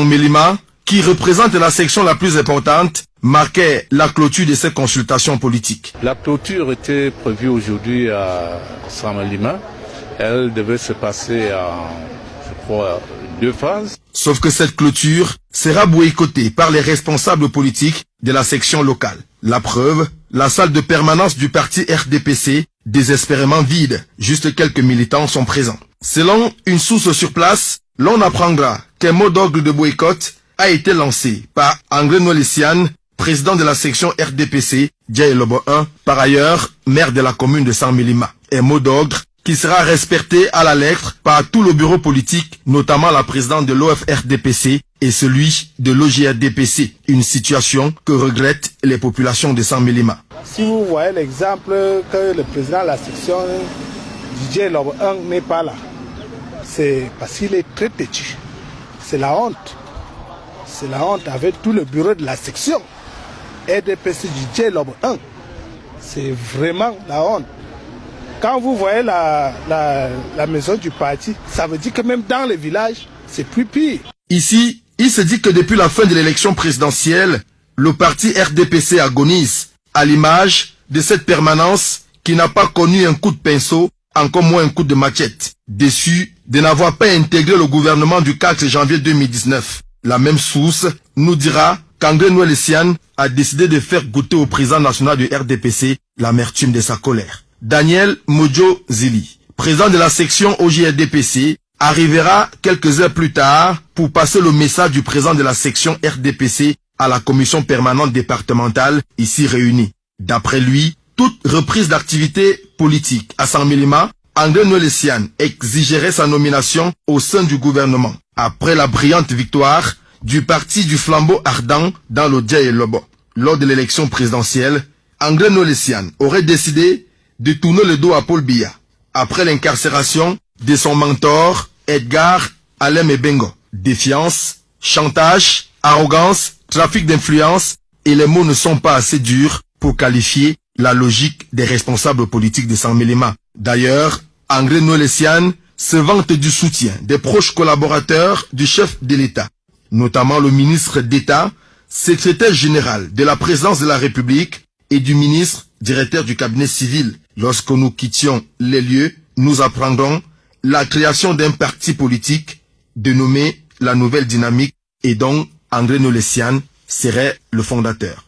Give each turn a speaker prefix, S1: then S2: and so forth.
S1: Mélima, qui représente la section la plus importante, marquait la clôture de ces consultations politiques.
S2: La clôture était prévue aujourd'hui à Saint-Mélima. Elle devait se passer en, je crois, 2 phases.
S1: Sauf que cette clôture sera boycottée par les responsables politiques de la section locale. La preuve, la salle de permanence du parti RDPC, désespérément vide. Juste quelques militants sont présents. Selon une source sur place, l'on apprendra qu'un mot d'ordre de boycott a été lancé par André Nolessian, président de la section RDPC, Djaye Lobo 1, par ailleurs maire de la commune de Saint-Mélima. Un mot d'ordre qui sera respecté à la lettre par tout le bureau politique, notamment la présidente de l'OFRDPC et celui de l'OJRDPC, une situation que regrettent les populations de Saint-Mélima.
S3: Si vous voyez l'exemple que le président de la section, Djaye Lobo 1, n'est pas là, c'est parce qu'il est très petit. C'est la honte. C'est la honte avec tout le bureau de la section RDPC Djaye Lobo 1. C'est vraiment la honte. Quand vous voyez la maison du parti, ça veut dire que même dans les villages, c'est plus pire.
S1: Ici, il se dit que depuis la fin de l'élection présidentielle, le parti RDPC agonise, à l'image de cette permanence qui n'a pas connu un coup de pinceau, encore moins un coup de machette. Déçu de n'avoir pas intégré le gouvernement du 4 janvier 2019. La même source nous dira qu'André Nolessian a décidé de faire goûter au président national du RDPC l'amertume de sa colère. Daniel Modjo Zili, président de la section OJRDPC, arrivera quelques heures plus tard pour passer le message du président de la section RDPC à la commission permanente départementale ici réunie. D'après lui, toute reprise d'activité politique à Saint-Mélima, André Nolessian exigerait sa nomination au sein du gouvernement, après la brillante victoire du parti du flambeau ardent dans le Djaye Lobo. Lors de l'élection présidentielle, André Nolessian aurait décidé de tourner le dos à Paul Biya, après l'incarcération de son mentor Edgar Alem Ebengo. Défiance, chantage, arrogance, trafic d'influence, et les mots ne sont pas assez durs pour qualifier la logique des responsables politiques de Saint-Mélima. D'ailleurs, André Nolessian se vante du soutien des proches collaborateurs du chef de l'État, notamment le ministre d'État, secrétaire général de la présidence de la République et du ministre directeur du cabinet civil. Lorsque nous quittions les lieux, nous apprendrons la création d'un parti politique dénommé la Nouvelle Dynamique et dont André Nolessian serait le fondateur.